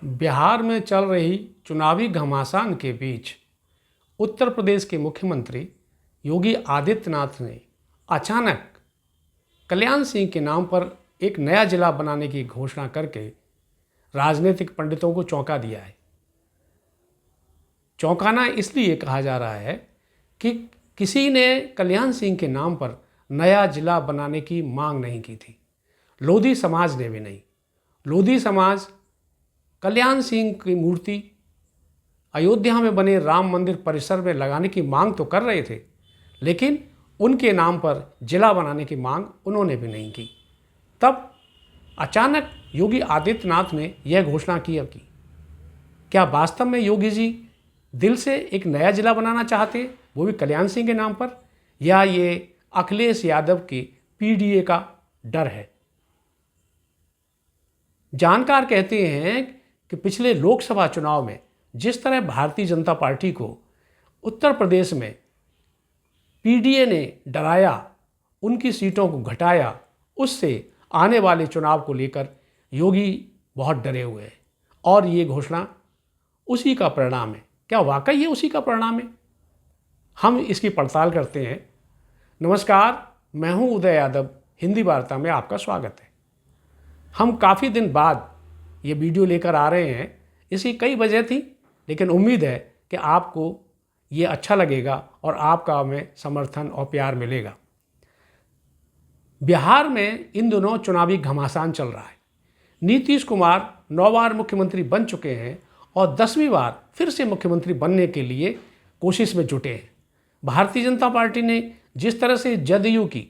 बिहार में चल रही चुनावी घमासान के बीच उत्तर प्रदेश के मुख्यमंत्री योगी आदित्यनाथ ने अचानक कल्याण सिंह के नाम पर एक नया जिला बनाने की घोषणा करके राजनीतिक पंडितों को चौंका दिया है। चौंकाना इसलिए कहा जा रहा है कि किसी ने कल्याण सिंह के नाम पर नया जिला बनाने की मांग नहीं की थी, लोधी समाज ने भी नहीं। लोधी समाज कल्याण सिंह की मूर्ति अयोध्या में बने राम मंदिर परिसर में लगाने की मांग तो कर रहे थे, लेकिन उनके नाम पर जिला बनाने की मांग उन्होंने भी नहीं की। तब अचानक योगी आदित्यनाथ ने यह घोषणा की कि क्या वास्तव में योगी जी दिल से एक नया जिला बनाना चाहते, वो भी कल्याण सिंह के नाम पर, या ये अखिलेश यादव के पीडीए का डर है। जानकार कहते हैं कि पिछले लोकसभा चुनाव में जिस तरह भारतीय जनता पार्टी को उत्तर प्रदेश में पीडीए ने डराया, उनकी सीटों को घटाया, उससे आने वाले चुनाव को लेकर योगी बहुत डरे हुए हैं और ये घोषणा उसी का परिणाम है। क्या वाकई ये उसी का परिणाम है? हम इसकी पड़ताल करते हैं। नमस्कार, मैं हूं उदय यादव, हिंदी वार्ता में आपका स्वागत है। हम काफ़ी दिन बाद ये वीडियो लेकर आ रहे हैं। इसकी कई वजह थी, लेकिन उम्मीद है कि आपको ये अच्छा लगेगा और आपका हमें समर्थन और प्यार मिलेगा। बिहार में इन दिनों चुनावी घमासान चल रहा है। नीतीश कुमार 9 बार मुख्यमंत्री बन चुके हैं और 10वीं बार फिर से मुख्यमंत्री बनने के लिए कोशिश में जुटे हैं। भारतीय जनता पार्टी ने जिस तरह से जदयू की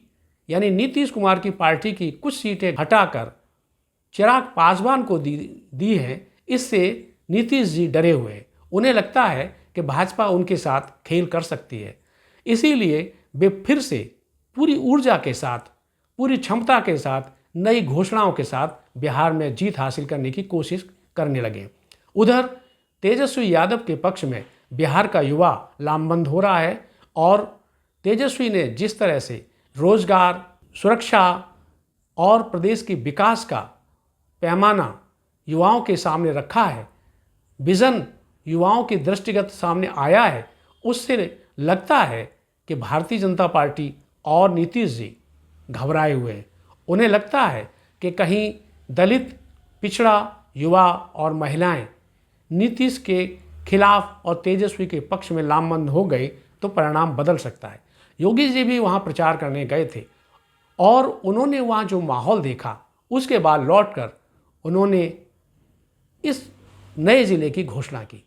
यानी नीतीश कुमार की पार्टी की कुछ सीटें हटाकर चिराग पासवान को दी हैं, इससे नीतीश जी डरे हुए हैं। उन्हें लगता है कि भाजपा उनके साथ खेल कर सकती है, इसीलिए वे फिर से पूरी ऊर्जा के साथ, पूरी क्षमता के साथ, नई घोषणाओं के साथ बिहार में जीत हासिल करने की कोशिश करने लगे। उधर तेजस्वी यादव के पक्ष में बिहार का युवा लामबंद हो रहा है और तेजस्वी ने जिस तरह से रोजगार, सुरक्षा और प्रदेश के विकास का पैमाना युवाओं के सामने रखा है, विज़न युवाओं के दृष्टिगत सामने आया है, उससे लगता है कि भारतीय जनता पार्टी और नीतीश जी घबराए हुए हैं। उन्हें लगता है कि कहीं दलित, पिछड़ा, युवा और महिलाएं नीतीश के खिलाफ और तेजस्वी के पक्ष में लामबंद हो गए तो परिणाम बदल सकता है। योगी जी भी वहाँ प्रचार करने गए थे और उन्होंने वहाँ जो माहौल देखा, उसके बाद लौटकर उन्होंने इस नए ज़िले की घोषणा की।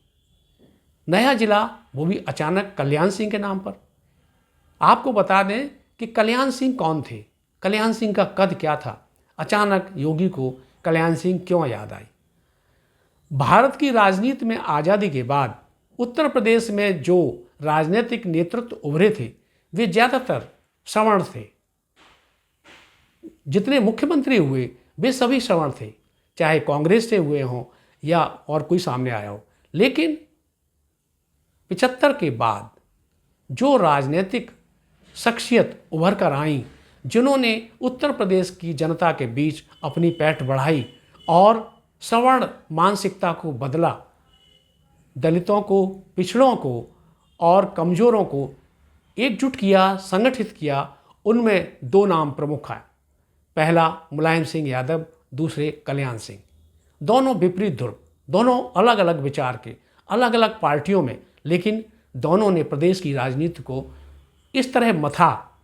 नया ज़िला, वो भी अचानक कल्याण सिंह के नाम पर। आपको बता दें कि कल्याण सिंह कौन थे, कल्याण सिंह का कद क्या था, अचानक योगी को कल्याण सिंह क्यों याद आई। भारत की राजनीति में आज़ादी के बाद उत्तर प्रदेश में जो राजनीतिक नेतृत्व उभरे थे, वे ज़्यादातर सवर्ण थे। जितने मुख्यमंत्री हुए वे सभी सवर्ण थे, चाहे कांग्रेस से हुए हों या और कोई सामने आया हो। लेकिन 75 के बाद जो राजनीतिक शख्सियत उभर कर आई, जिन्होंने उत्तर प्रदेश की जनता के बीच अपनी पैठ बढ़ाई और सवर्ण मानसिकता को बदला, दलितों को, पिछड़ों को और कमज़ोरों को एकजुट किया, संगठित किया, उनमें 2 नाम प्रमुख हैं। पहला मुलायम सिंह यादव, दूसरे कल्याण सिंह। दोनों विपरीत ध्रुव, दोनों अलग अलग विचार के, अलग अलग पार्टियों में, लेकिन दोनों ने प्रदेश की राजनीति को इस तरह मथा,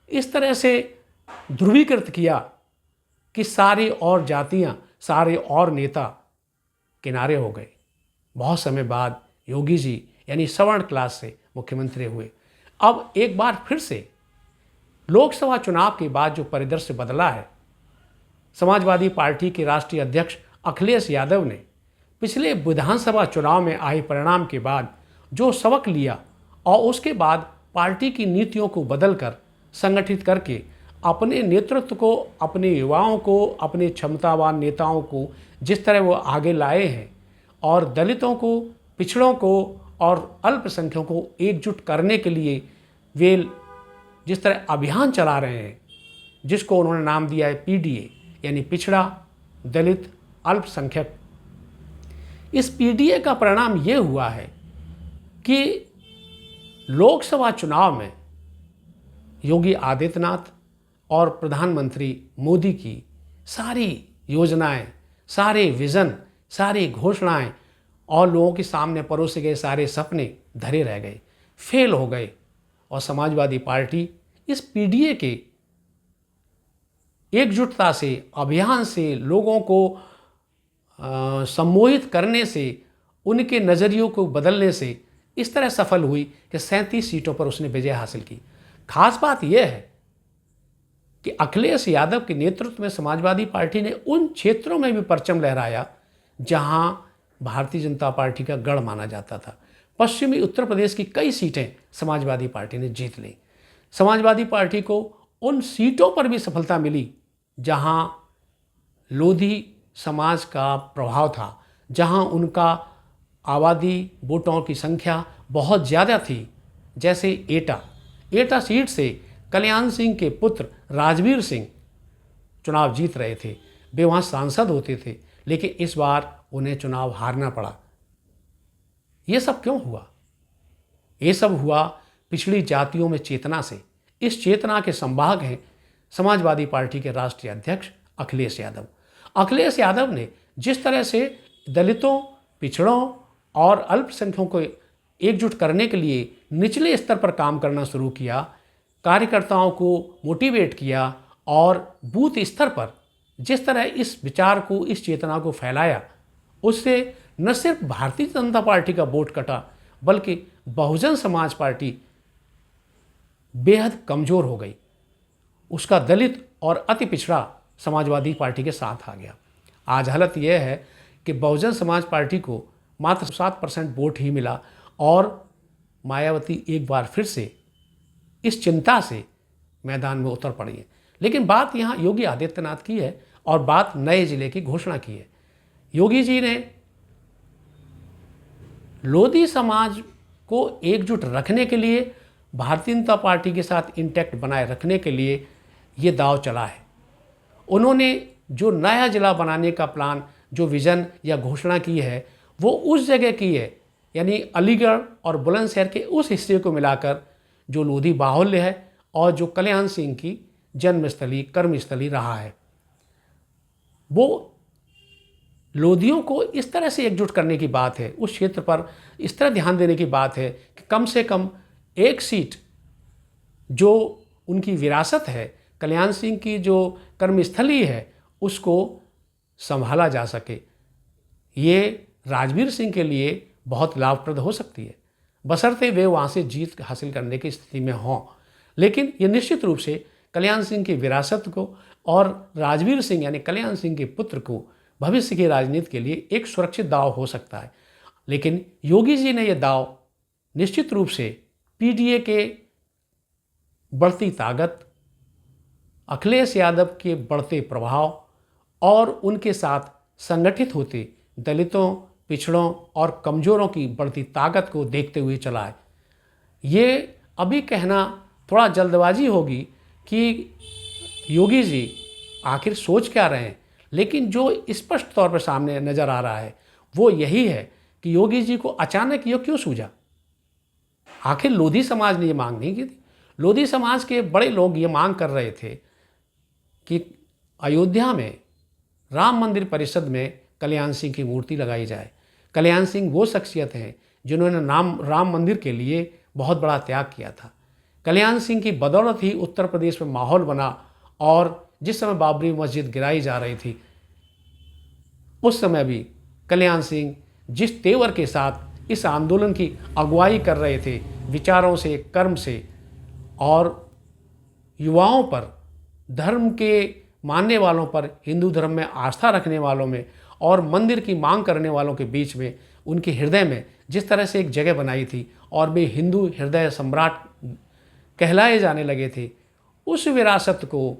इस तरह से ध्रुवीकृत किया कि सारी और जातियाँ, सारे और नेता किनारे हो गए। बहुत समय बाद योगी जी यानी सवर्ण क्लास से मुख्यमंत्री हुए। अब एक बार फिर से लोकसभा चुनाव के बाद जो परिदृश्य बदला है, समाजवादी पार्टी के राष्ट्रीय अध्यक्ष अखिलेश यादव ने पिछले विधानसभा चुनाव में आए परिणाम के बाद जो सबक लिया और उसके बाद पार्टी की नीतियों को बदलकर संगठित करके अपने नेतृत्व को, अपने युवाओं को, अपने क्षमतावान नेताओं को जिस तरह वो आगे लाए हैं और दलितों को, पिछड़ों को और अल्पसंख्यकों को एकजुट करने के लिए वे जिस तरह अभियान चला रहे हैं, जिसको उन्होंने नाम दिया है पीडीए यानी पिछड़ा, दलित, अल्पसंख्यक, इस पीडीए का परिणाम ये हुआ है कि लोकसभा चुनाव में योगी आदित्यनाथ और प्रधानमंत्री मोदी की सारी योजनाएं, सारे विज़न, सारी घोषणाएं और लोगों के सामने परोसे गए सारे सपने धरे रह गए, फेल हो गए। और समाजवादी पार्टी इस पीडीए के एकजुटता से, अभियान से, लोगों को सम्मोहित करने से, उनके नज़रियों को बदलने से इस तरह सफल हुई कि 37 सीटों पर उसने विजय हासिल की। खास बात यह है कि अखिलेश यादव के नेतृत्व में समाजवादी पार्टी ने उन क्षेत्रों में भी परचम लहराया जहां भारतीय जनता पार्टी का गढ़ माना जाता था। पश्चिमी उत्तर प्रदेश की कई सीटें समाजवादी पार्टी ने जीत ली। समाजवादी पार्टी को उन सीटों पर भी सफलता मिली जहां लोधी समाज का प्रभाव था, जहां उनका आबादी वोटों की संख्या बहुत ज़्यादा थी। जैसे एटा सीट से कल्याण सिंह के पुत्र राजवीर सिंह चुनाव जीत रहे थे। वे वहाँ सांसद होते थे, लेकिन इस बार उन्हें चुनाव हारना पड़ा। ये सब क्यों हुआ? ये सब हुआ पिछड़ी जातियों में चेतना से। इस चेतना के संवाहक हैं समाजवादी पार्टी के राष्ट्रीय अध्यक्ष अखिलेश यादव। अखिलेश यादव ने जिस तरह से दलितों, पिछड़ों और अल्पसंख्यकों को एकजुट करने के लिए निचले स्तर पर काम करना शुरू किया, कार्यकर्ताओं को मोटिवेट किया और बूथ स्तर पर जिस तरह इस विचार को, इस चेतना को फैलाया, उससे न सिर्फ भारतीय जनता पार्टी का वोट कटा, बल्कि बहुजन समाज पार्टी बेहद कमज़ोर हो गई। उसका दलित और अति पिछड़ा समाजवादी पार्टी के साथ आ गया। आज हालत यह है कि बहुजन समाज पार्टी को मात्र 7% वोट ही मिला और मायावती एक बार फिर से इस चिंता से मैदान में उतर पड़ी है। लेकिन बात यहाँ योगी आदित्यनाथ की है और बात नए जिले की घोषणा की है। योगी जी ने लोधी समाज को एकजुट रखने के लिए, भारतीय जनता पार्टी के साथ इंटैक्ट बनाए रखने के लिए ये दांव चला है। उन्होंने जो नया जिला बनाने का प्लान, जो विज़न या घोषणा की है, वो उस जगह की है, यानी अलीगढ़ और बुलंदशहर के उस हिस्से को मिलाकर जो लोधी बाहुल्य है और जो कल्याण सिंह की जन्मस्थली, कर्मस्थली रहा है। वो लोधियों को इस तरह से एकजुट करने की बात है, उस क्षेत्र पर इस तरह ध्यान देने की बात है कि कम से कम एक सीट जो उनकी विरासत है, कल्याण सिंह की जो कर्मस्थली है, उसको संभाला जा सके। ये राजवीर सिंह के लिए बहुत लाभप्रद हो सकती है, बशर्ते वे वहाँ से जीत हासिल करने की स्थिति में हों। लेकिन ये निश्चित रूप से कल्याण सिंह की विरासत को और राजवीर सिंह यानी कल्याण सिंह के पुत्र को भविष्य की राजनीति के लिए एक सुरक्षित दाव हो सकता है। लेकिन योगी जी ने यह दाव निश्चित रूप से पीडीए के बढ़ती ताकत, अखिलेश यादव के बढ़ते प्रभाव और उनके साथ संगठित होते दलितों, पिछड़ों और कमज़ोरों की बढ़ती ताकत को देखते हुए चला है। ये अभी कहना थोड़ा जल्दबाजी होगी कि योगी जी आखिर सोच क्या रहे हैं, लेकिन जो स्पष्ट तौर पर सामने नज़र आ रहा है वो यही है कि योगी जी को अचानक ये क्यों सूझा। आखिर लोधी समाज ने ये मांग नहीं की थी। लोधी समाज के बड़े लोग ये मांग कर रहे थे कि अयोध्या में राम मंदिर परिषद में कल्याण सिंह की मूर्ति लगाई जाए। कल्याण सिंह वो शख्सियत हैं जिन्होंने राम मंदिर के लिए बहुत बड़ा त्याग किया था। कल्याण सिंह की बदौलत ही उत्तर प्रदेश में माहौल बना और जिस समय बाबरी मस्जिद गिराई जा रही थी, उस समय भी कल्याण सिंह जिस तेवर के साथ इस आंदोलन की अगुवाई कर रहे थे, विचारों से, कर्म से, और युवाओं पर, धर्म के मानने वालों पर, हिंदू धर्म में आस्था रखने वालों में और मंदिर की मांग करने वालों के बीच में, उनके हृदय में जिस तरह से एक जगह बनाई थी और वे हिंदू हृदय सम्राट कहलाए जाने लगे थे, उस विरासत को,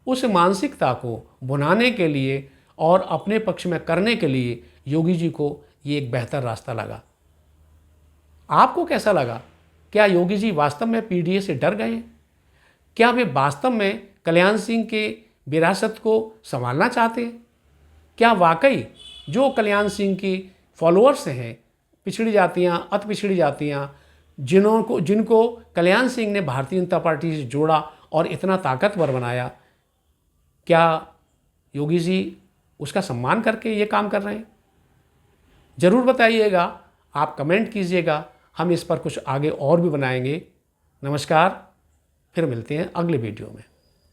उस मानसिकता को बुनाने के लिए और अपने पक्ष में करने के लिए योगी जी को ये एक बेहतर रास्ता लगा। आपको कैसा लगा? क्या योगी जी वास्तव में पीडीए से डर गए हैं? क्या वे वास्तव में कल्याण सिंह के विरासत को संभालना चाहते हैं? क्या वाकई जो कल्याण सिंह की फॉलोअर्स हैं, पिछड़ी जातियाँ, अति पिछड़ी जातियाँ, जिनको कल्याण सिंह ने भारतीय जनता पार्टी से जोड़ा और इतना ताकतवर बनाया, क्या योगी जी उसका सम्मान करके ये काम कर रहे हैं? ज़रूर बताइएगा, आप कमेंट कीजिएगा, हम इस पर कुछ आगे और भी बनाएंगे। नमस्कार, फिर मिलते हैं अगले वीडियो में।